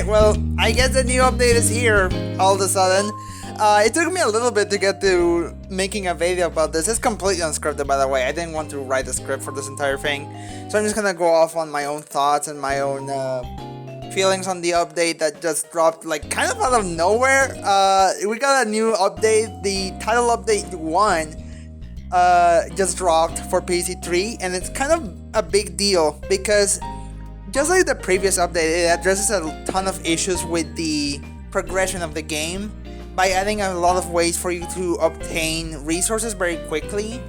Alright, well, I guess the new update is here all of a sudden. It took me a little bit to get to making a video about this. It's completely unscripted, by the way. I didn't want to write a script for this entire thing. So I'm just gonna go off on my own thoughts and my own feelings on the update that just dropped, like, kind of out of nowhere. We got a new update. The title update 1 just dropped for PvZ 3, and it's kind of a big deal because just like the previous update, it addresses a ton of issues with the progression of the game by adding a lot of ways for you to obtain resources very quickly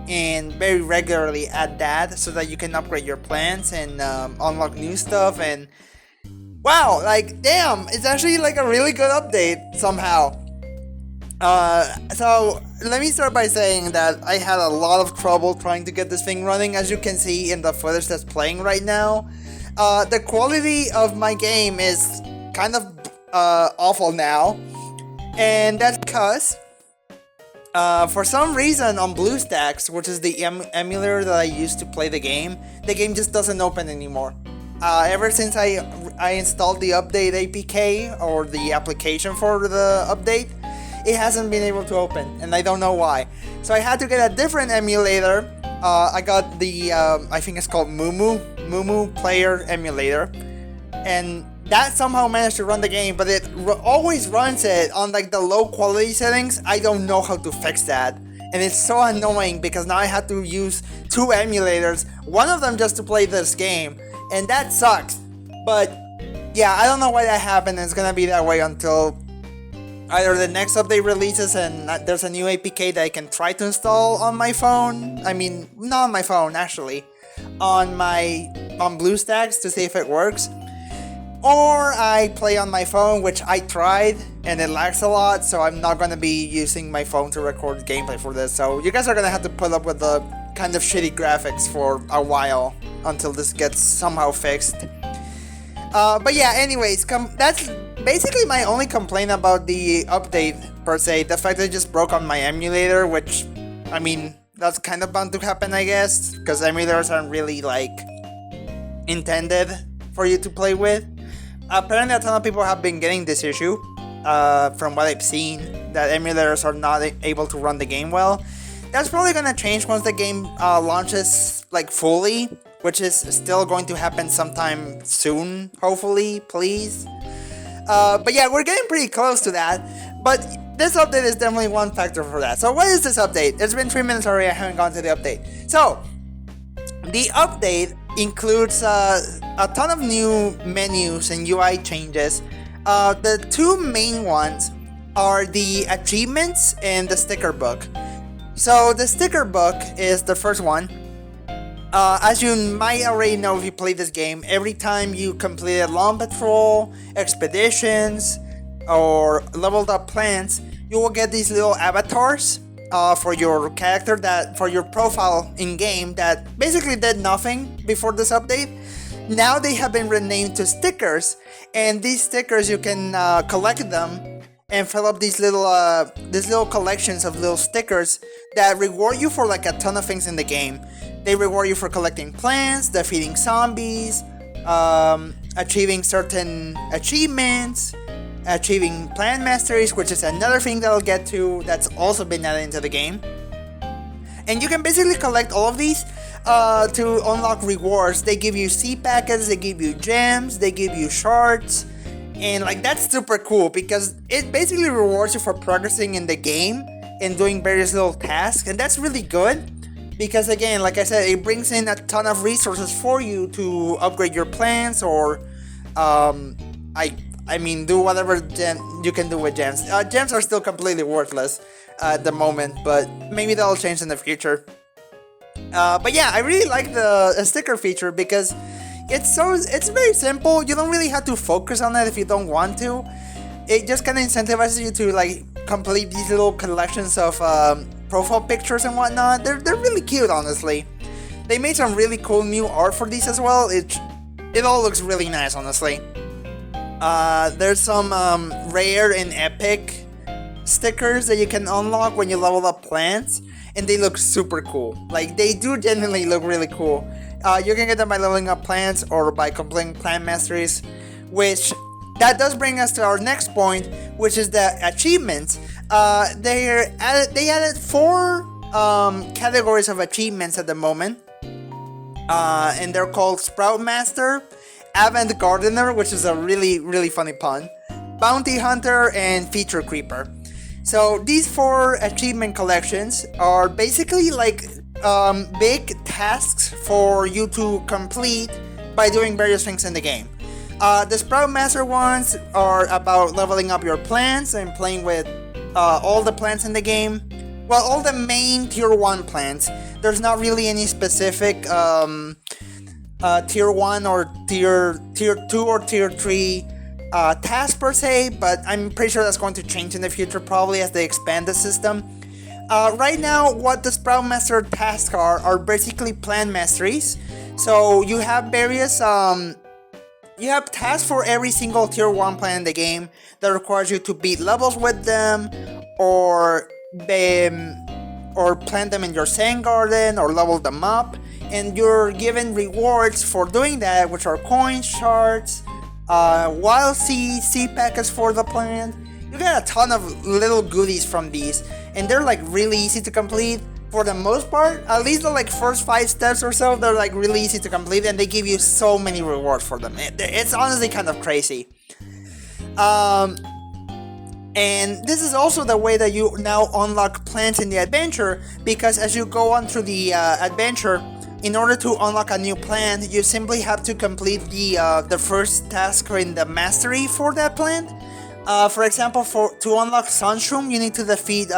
and very regularly at that, so that you can upgrade your plants and unlock new stuff. And wow, like, damn, it's actually like a really good update somehow. So let me start by saying that I had a lot of trouble trying to get this thing running, as you can see in the footage that's playing right now. The quality of my game is kind of awful now, and that's because for some reason on BlueStacks, which is the emulator that I used to play the game just doesn't open anymore. Ever since I installed the update APK, or the application for the update, it hasn't been able to open, and I don't know why. So I had to get a different emulator. I got the, I think it's called Mumu Player Emulator, and that somehow managed to run the game, but it always runs it on like the low quality settings. I don't know how to fix that, and it's so annoying because now I have to use 2 emulators, one of them just to play this game, and that sucks. But yeah, I don't know why that happened, and it's gonna be that way until either the next update releases and there's a new APK that I can try to install on my phone. I mean, not on my phone, actually. On BlueStacks to see if it works. Or I play on my phone, which I tried, and it lags a lot, so I'm not going to be using my phone to record gameplay for this. So you guys are going to have to put up with the kind of shitty graphics for a while until this gets somehow fixed. But yeah, anyways, that's basically my only complaint about the update, per se. The fact that it just broke on my emulator, which, I mean, that's kind of bound to happen, I guess, because emulators aren't really, like, intended for you to play with. Apparently, a ton of people have been getting this issue, from what I've seen, that emulators are not able to run the game well. That's probably gonna change once the game launches, like, fully, which is still going to happen sometime soon, hopefully, please. But yeah, we're getting pretty close to that, but this update is definitely one factor for that. So what is this update? It's been 3 minutes already, I haven't gone to the update. So, the update includes a ton of new menus and UI changes. The 2 main ones are the achievements and the sticker book. So the sticker book is the first one. As you might already know if you play this game, every time you completed Long Patrol, expeditions, or leveled up plants, you will get these little avatars for your character, for your profile in game, that basically did nothing before this update. Now they have been renamed to stickers, and these stickers you can collect them and fill up these little collections of little stickers that reward you for like a ton of things in the game. They reward you for collecting plants, defeating zombies, achieving certain achievements, achieving plant masteries, which is another thing that I'll get to that's also been added into the game. And you can basically collect all of these to unlock rewards. They give you seed packets, they give you gems, they give you shards, and like that's super cool because it basically rewards you for progressing in the game and doing various little tasks, and that's really good. Because again, like I said, it brings in a ton of resources for you to upgrade your plants, or I mean, do whatever you can do with gems. Gems are still completely worthless at the moment, but maybe that'll change in the future. But yeah, I really like the sticker feature because it's very simple. You don't really have to focus on it if you don't want to. It just kind of incentivizes you to like complete these little collections of profile pictures and whatnot. They're really cute, honestly. They made some really cool new art for these as well. It all looks really nice, honestly. There's some rare and epic stickers that you can unlock when you level up plants, and they look super cool. Like, they do genuinely look really cool. You can get them by leveling up plants or by completing plant masteries, which that does bring us to our next point, which is the achievements. They added 4 categories of achievements at the moment, and they're called Sprout Master, Avant Gardener, which is a really funny pun, Bounty Hunter, and Feature Creeper. So these 4 achievement collections are basically like big tasks for you to complete by doing various things in the game. The Sprout Master ones are about leveling up your plants and playing with all the plants in the game. Well, all the main tier 1 plants. There's not really any specific tier 1 or tier 2 or tier 3 task per se, but I'm pretty sure that's going to change in the future, probably as they expand the system. Right now, what the Sprout Master tasks are basically plant masteries. So you have various you have tasks for every single tier 1 plant in the game that requires you to beat levels with them, or plant them in your sand garden, or level them up, and you're given rewards for doing that, which are coins, shards, wild seeds, seed packets for the plant. You get a ton of little goodies from these, and they're like really easy to complete for the most part. At least the like first 5 steps or so, they're like really easy to complete, and they give you so many rewards for them. It's honestly kind of crazy. And this is also the way that you now unlock plants in the adventure, because as you go on through the adventure, in order to unlock a new plant, you simply have to complete the first task in the mastery for that plant. For example, to unlock Sunshroom, you need to defeat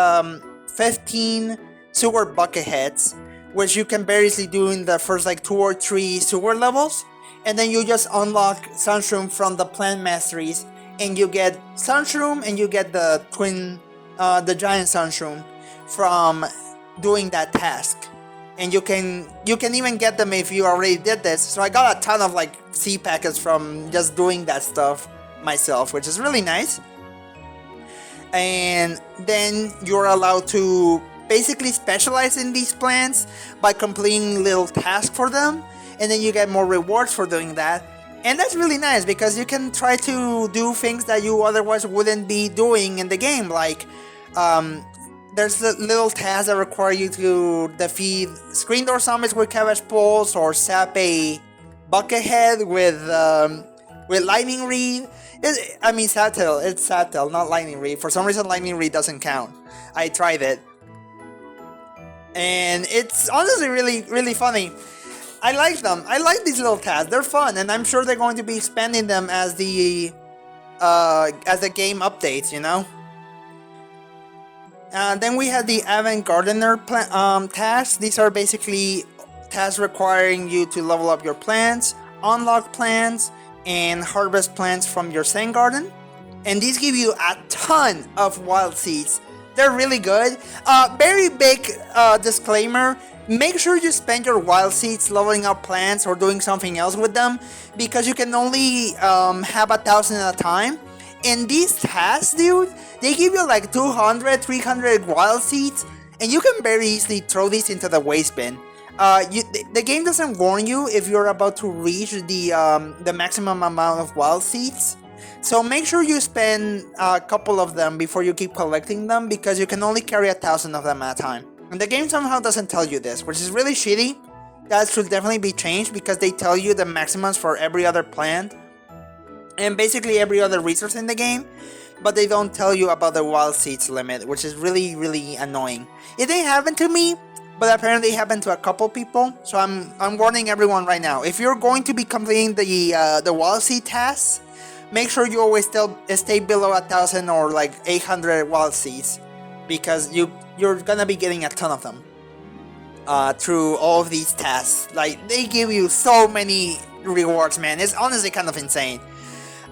15 sewer bucketheads, which you can variously do in the first like 2 or 3 sewer levels, and then you just unlock Sunshroom from the plant masteries, and you get Sunshroom and you get the giant Sunshroom from doing that task. And you can even get them if you already did this. So I got a ton of like seed packets from just doing that stuff myself, which is really nice. And then you're allowed to basically specialize in these plants by completing little tasks for them, and then you get more rewards for doing that. And that's really nice, because you can try to do things that you otherwise wouldn't be doing in the game, like there's little tasks that require you to defeat screen door zombies with cabbage poles, or sap a buckethead with lightning reed. Saptail. It's Saptail, not lightning reed. For some reason, lightning reed doesn't count. I tried it, and it's honestly really funny. I like them. I like these little tasks. They're fun, and I'm sure they're going to be expanding them as the game updates. You know. Then we have the Avant Gardener tasks. These are basically tasks requiring you to level up your plants, unlock plants, and harvest plants from your sand garden. And these give you a ton of wild seeds. They're really good. Very big disclaimer. Make sure you spend your wild seeds leveling up plants or doing something else with them, because you can only have 1,000 at a time. And these tasks, dude, they give you like 200, 300 wild seeds, and you can very easily throw these into the waste bin. The game doesn't warn you if you're about to reach the maximum amount of wild seeds. So make sure you spend a couple of them before you keep collecting them, because you can only carry 1,000 of them at a time. And the game somehow doesn't tell you this, which is really shitty. That should definitely be changed, because they tell you the maximums for every other plant and basically every other resource in the game, but they don't tell you about the wild seeds limit, which is really annoying. It didn't happen to me, but apparently it happened to a couple people, so I'm warning everyone right now. If you're going to be completing the wild seed tasks, make sure you always still stay below 1,000 or like 800 wild seeds, because you're gonna be getting a ton of them through all of these tasks. Like, they give you so many rewards, man. It's honestly kind of insane.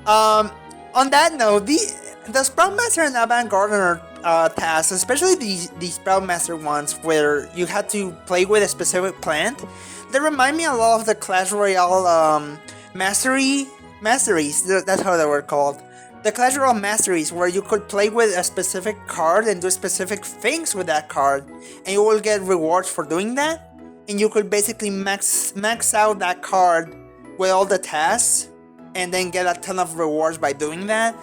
On that note, the Sprout Master and Avant Gardener tasks, especially the Sprout Master ones where you had to play with a specific plant, they remind me a lot of the Clash Royale masteries. That's how they were called. The Clash Royale masteries, where you could play with a specific card and do specific things with that card, and you will get rewards for doing that. And you could basically max out that card with all the tasks and then get a ton of rewards by doing that.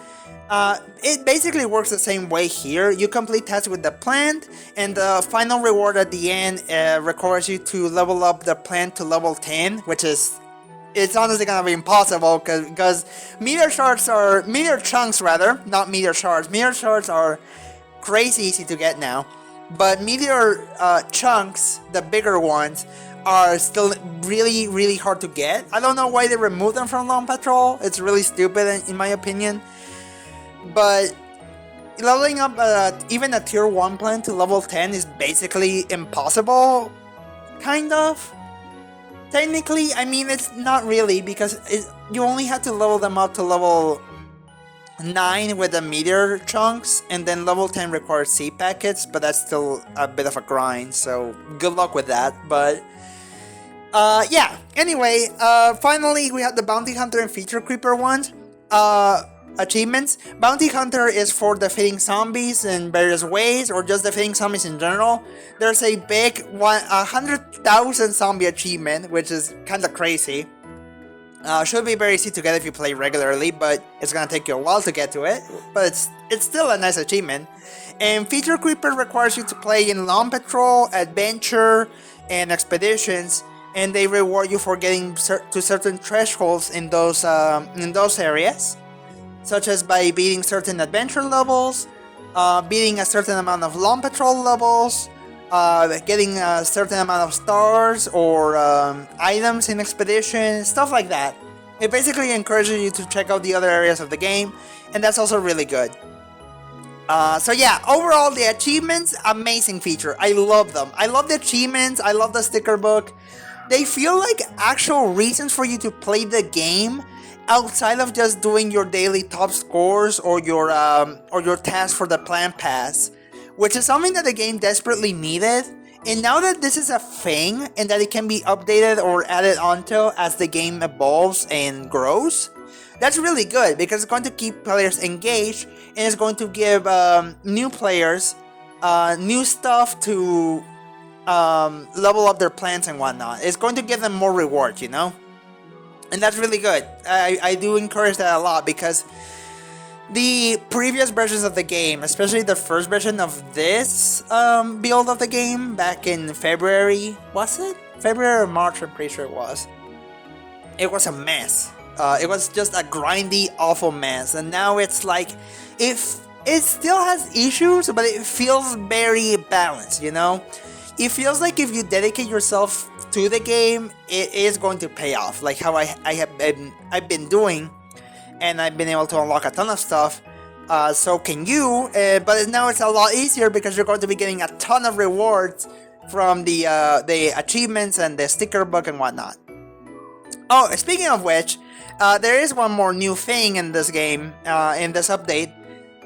It basically works the same way here. You complete tasks with the plant, and the final reward at the end requires you to level up the plant to level 10, which is, it's honestly gonna be impossible because meteor chunks rather, not meteor shards. Meteor shards are crazy easy to get now, but meteor chunks, the bigger ones, are still really hard to get. I don't know why they removed them from Long Patrol. It's really stupid in my opinion. But leveling up even a tier 1 plant to level 10 is basically impossible, kind of. Technically, I mean, it's not really, because you only have to level them up to level 9 with the meteor chunks, and then level 10 requires seed packets, but that's still a bit of a grind, so good luck with that. But yeah, anyway, finally we have the Bounty Hunter and Feature Creeper ones. Achievements. Bounty Hunter is for defeating zombies in various ways, or just defeating zombies in general. There's a big 100,000 zombie achievement, which is kind of crazy. Should be very easy to get if you play regularly, but it's gonna take you a while to get to it. But it's still a nice achievement. And Feature Creeper requires you to play in Long Patrol, Adventure, and Expeditions, and they reward you for getting to certain thresholds in those areas, such as by beating certain adventure levels, beating a certain amount of Long Patrol levels, getting a certain amount of stars or items in Expedition, stuff like that. It basically encourages you to check out the other areas of the game, and that's also really good. So yeah, overall the achievements, amazing feature. I love them. I love the achievements, I love the sticker book. They feel like actual reasons for you to play the game, outside of just doing your daily top scores or your tasks for the Plant Pass, which is something that the game desperately needed. And now that this is a thing and that it can be updated or added onto as the game evolves and grows, that's really good, because it's going to keep players engaged, and it's going to give new players new stuff to level up their plants and whatnot. It's going to give them more rewards, you know? And that's really good. I do encourage that a lot, because the previous versions of the game, especially the first version of this build of the game back in February, was it? February or March, I'm pretty sure it was. It was a mess. It was just a grindy, awful mess. And now it's like, if it still has issues, but it feels very balanced, you know? It feels like if you dedicate yourself to the game, it is going to pay off, like how I've been doing, and I've been able to unlock a ton of stuff. So can you, but now it's a lot easier, because you're going to be getting a ton of rewards from the achievements and the sticker book and whatnot. Oh, speaking of which, there is one more new thing in this game, in this update.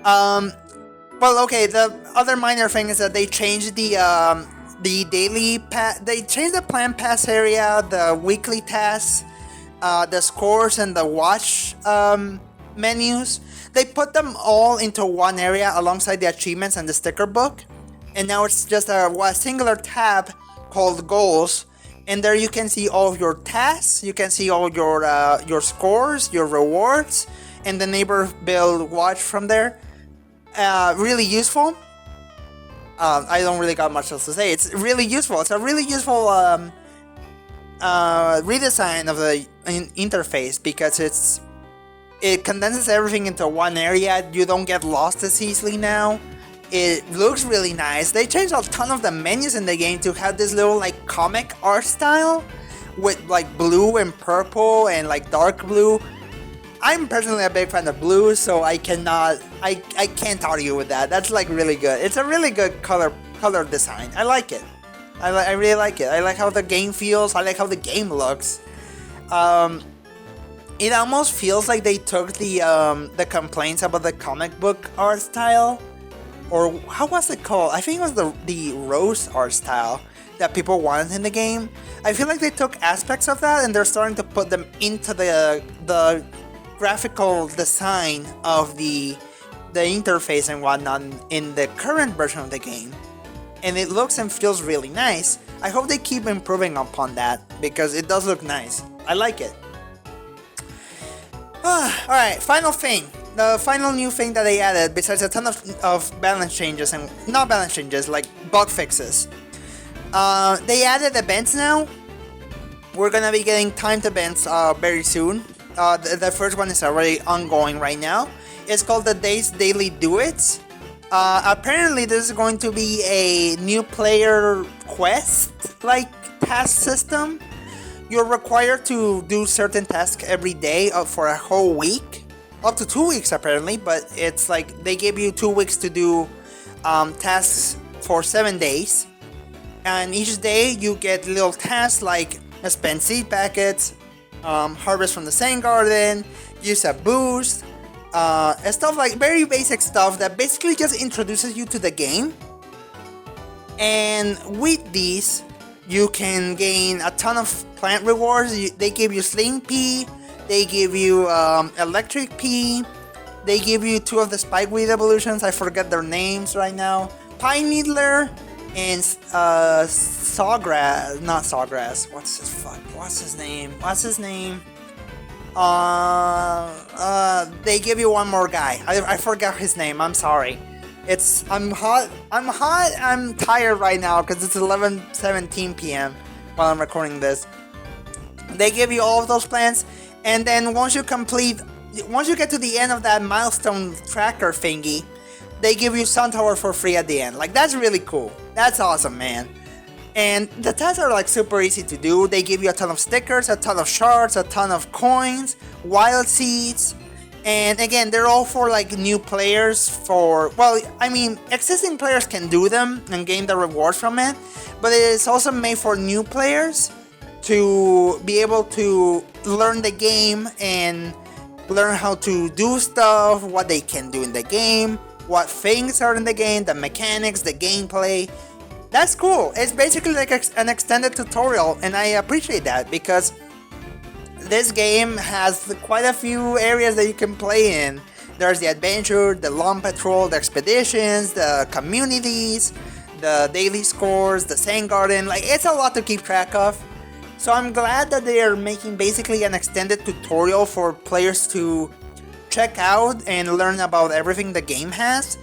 Well, okay, the other minor thing is that they changed the daily pass. They changed the Plant Pass area, the weekly tasks, the scores, and the watch menus. They put them all into one area alongside the achievements and the sticker book, and now it's just a singular tab called Goals. And there you can see all of your tasks, you can see all your scores, your rewards, and the neighbor build watch from there. Really useful. I don't really got much else to say. It's really useful. It's a really useful redesign of the interface, because it condenses everything into one area. You don't get lost as easily now. It looks really nice. They changed a ton of the menus in the game to have this little like comic art style with like blue and purple and like dark blue. I'm personally a big fan of blue, so I can't argue with that. That's like really good. It's a really good color design. I like it. I really like it. I like how the game feels. I like how the game looks. It almost feels like they took the complaints about the comic book art style, or how was it called? I think it was the rose art style that people wanted in the game. I feel like they took aspects of that and they're starting to put them into the graphical design of the interface and whatnot in the current version of the game, and it looks and feels really nice. I hope they keep improving upon that, because it does look nice. I like it. Alright, final thing. The final new thing that they added, besides a ton of balance changes, and not balance changes, like bug fixes. They added events now. We're gonna be getting timed events very soon. The first one is already ongoing right now. It's called the Days Daily Do It. Apparently this is going to be a new player quest like task system. You're required to do certain tasks every day for a whole week, up to 2 weeks apparently, but it's like they give you 2 weeks to do tasks for 7 days, and each day you get little tasks like spend seed packets, harvest from the sand garden, use a boost, and stuff like very basic stuff that basically just introduces you to the game. And with these you can gain a ton of plant rewards. They give you Sling Pea, they give you Electric Pea, they give you 2 of the Spikeweed evolutions, I forget their names right now, Pine Needler, and Sawgrass, not Sawgrass, what's his name? They give you one more guy, I forgot his name, I'm sorry. I'm tired right now because it's 11:17 p.m. while I'm recording this. They give you all of those plants, and then once you get to the end of that milestone tracker thingy, they give you Suntower for free at the end. Like, that's really cool. That's awesome, man. And the tasks are like super easy to do. They give you a ton of stickers, a ton of shards, a ton of coins, wild seeds. And again, they're all for like new players existing players can do them and gain the rewards from it, but it is also made for new players to be able to learn the game and learn how to do stuff, what they can do in the game, what things are in the game, the mechanics, the gameplay. That's cool. It's basically like an extended tutorial, and I appreciate that because this game has quite a few areas that you can play in. There's the adventure, the long patrol, the expeditions, the communities, the daily scores, the sand garden. Like, it's a lot to keep track of. So I'm glad that they are making basically an extended tutorial for players to check out and learn about everything the game has,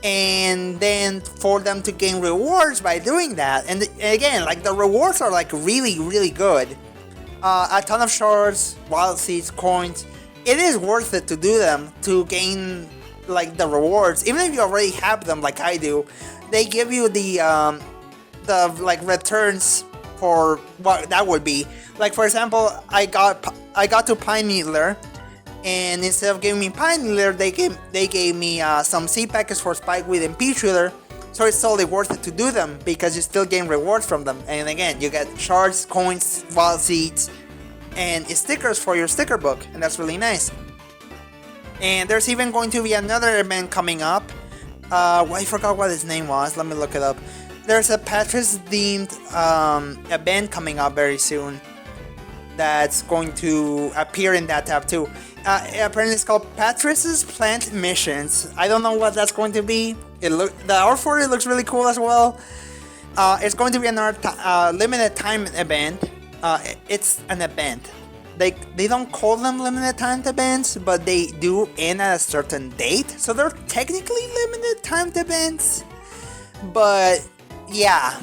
and then for them to gain rewards by doing that. And again, like, the rewards are like really good. A ton of shards, wild seeds, coins. It is worth it to do them to gain like the rewards. Even if you already have them, like I do, they give you the like returns for what that would be. Like, for example, I got to Pine Needler, and instead of giving me Pine Needler, they gave me some seed packets for Spikeweed and Pea Shooter. So it's totally worth it to do them because you still gain rewards from them. And again, you get shards, coins, wild seeds, and stickers for your sticker book, and that's really nice. And there's even going to be another event coming up. I forgot what his name was. Let me look it up. There's a Patris themed event coming up very soon that's going to appear in that tab too. Apparently it's called Patris's Plant Missions. I don't know what that's going to be. The art for it looks really cool as well. It's going to be another limited time event. It's an event. They don't call them limited time events, but they do end at a certain date. So they're technically limited time events. But yeah,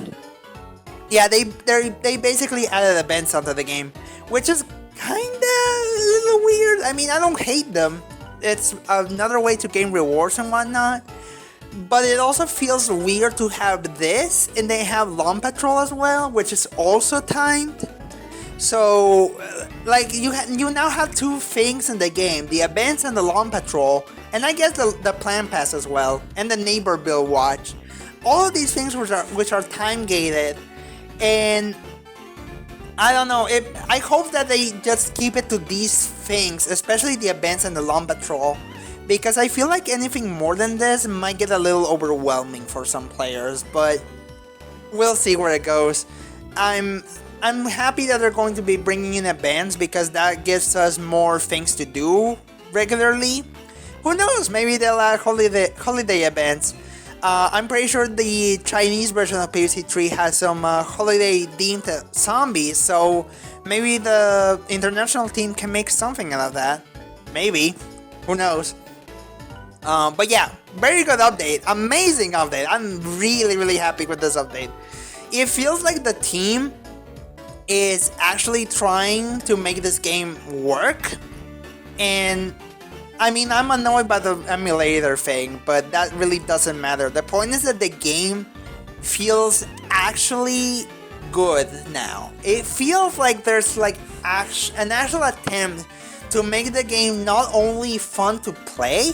they basically added events onto the game, which is kinda a little weird. I mean, I don't hate them. It's another way to gain rewards and whatnot. But it also feels weird to have this, and they have Long Patrol as well, which is also timed. So, like, you now have 2 things in the game: the events and the Long Patrol, and I guess the Plan Pass as well, and the Neighbor Bill Watch. All of these things which are time gated, and I don't know. I hope that they just keep it to these things, especially the events and the Long Patrol, because I feel like anything more than this might get a little overwhelming for some players. But we'll see where it goes. I'm happy that they're going to be bringing in events because that gives us more things to do regularly. Who knows? Maybe they'll add holiday events. I'm pretty sure the Chinese version of PvZ 3 has some holiday-themed zombies, so maybe the international team can make something out of that. maybe. Who knows? But yeah, very good update. Amazing update. I'm really happy with this update. It feels like the team is actually trying to make this game work. And I mean, I'm annoyed by the emulator thing, but that really doesn't matter. The point is that the game feels actually good now. It feels like there's like an actual attempt to make the game not only fun to play,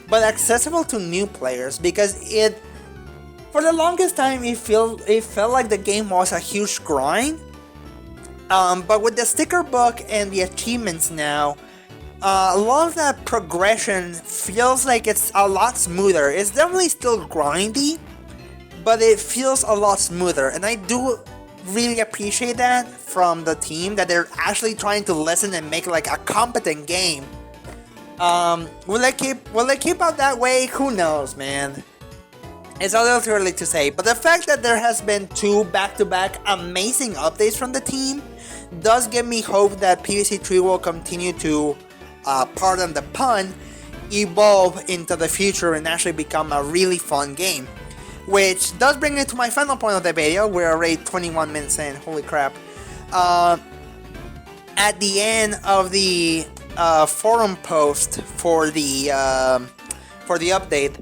but accessible to new players, because for the longest time it felt like the game was a huge grind. But with the sticker book and the achievements now, a lot of that progression feels like it's a lot smoother. It's definitely still grindy, but it feels a lot smoother, and I do really appreciate that from the team, that they're actually trying to listen and make like a competent game. Will they keep up that way? Who knows, man. It's a little too early to say, but the fact that there has been 2 back-to-back amazing updates from the team does give me hope that PvZ 3 will continue to, pardon the pun, evolve into the future and actually become a really fun game. Which does bring me to my final point of the video. We're already 21 minutes in, holy crap. At the end of the forum post for the update,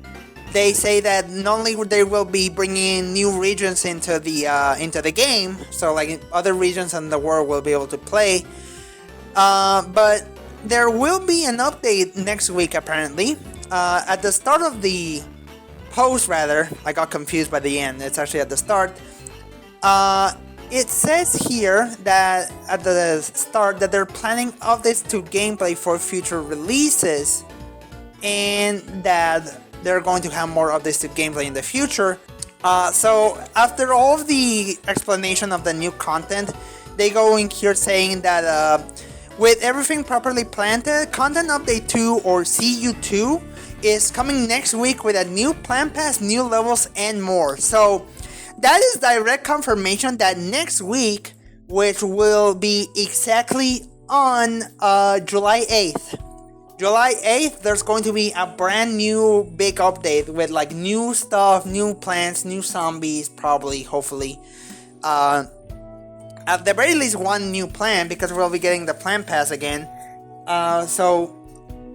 they say that not only they will be bringing new regions into the game, so like other regions in the world will be able to play, but there will be an update next week apparently. At the start of the post, rather, I got confused by the end. It's actually at the start. It says here that at the start that they're planning updates to gameplay for future releases, and that they're going to have more updates to gameplay in the future. So after all of the explanation of the new content, they go in here saying that with everything properly planned, Content Update 2 or CU2 is coming next week with a new plan pass, new levels, and more. So that is direct confirmation that next week, which will be exactly on July 8th. July 8th, there's going to be a brand new big update with like new stuff, new plants, new zombies, probably, hopefully. At the very least, one new plan, because we'll be getting the plan pass again. So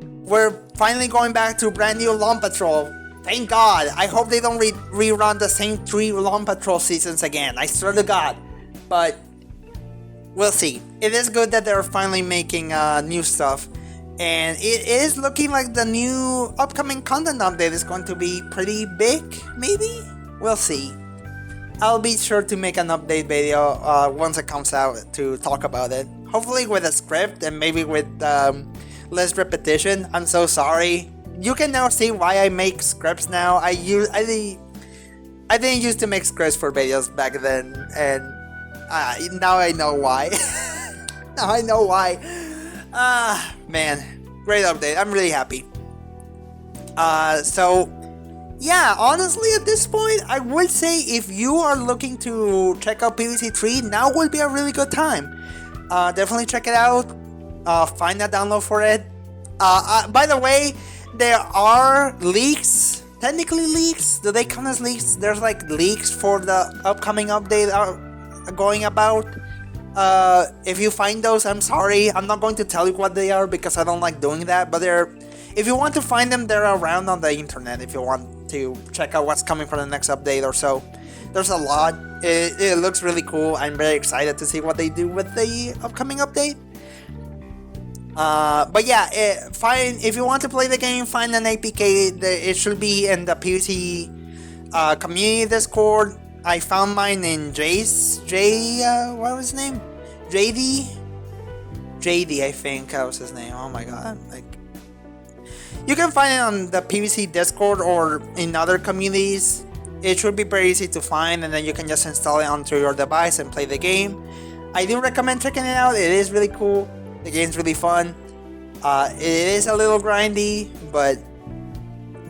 we're finally going back to brand new Lawn Patrol. Thank God. I hope they don't rerun the same 3 Lawn Patrol seasons again. I swear to God. But we'll see. It is good that they're finally making new stuff. And it is looking like the new upcoming content update is going to be pretty big, maybe? We'll see. I'll be sure to make an update video once it comes out to talk about it. Hopefully with a script and maybe with less repetition. I'm so sorry. You can now see why I make scripts now. I didn't used to make scripts for videos back then, and now I know why. Now I know why. Man, great update. I'm really happy. So yeah, honestly, at this point, I would say if you are looking to check out PvZ 3, now would be a really good time. Definitely check it out. Find a download for it. By the way, there are leaks. Technically leaks. Do they count as leaks? There's like leaks for the upcoming update going about. If you find those, I'm sorry. I'm not going to tell you what they are because I don't like doing that. But if you want to find them, they're around on the internet. If you want to check out what's coming for the next update or so, there's a lot. It looks really cool. I'm very excited to see what they do with the upcoming update. But yeah, if you want to play the game, find an APK. It should be in the PvZ community Discord. I found mine in what was his name? JD, I think that was his name. Oh my god. You can find it on the PvZ Discord or in other communities. It should be very easy to find, and then you can just install it onto your device and play the game. I do recommend checking it out. It is really cool. The game's really fun. It is a little grindy, but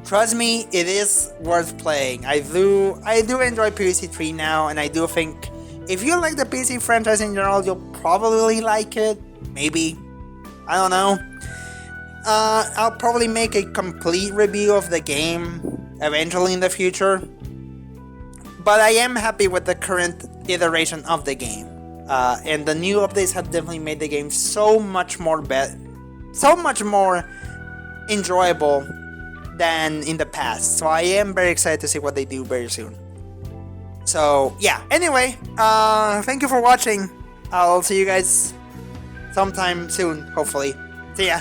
trust me, it is worth playing. I do enjoy PvZ 3 now, and I do think if you like the PvZ franchise in general, you'll probably like it. Maybe. I don't know. I'll probably make a complete review of the game eventually in the future. But I am happy with the current iteration of the game. And the new updates have definitely made the game so much more enjoyable than in the past. So I am very excited to see what they do very soon. So yeah, anyway, thank you for watching. I'll see you guys sometime soon, hopefully. See ya.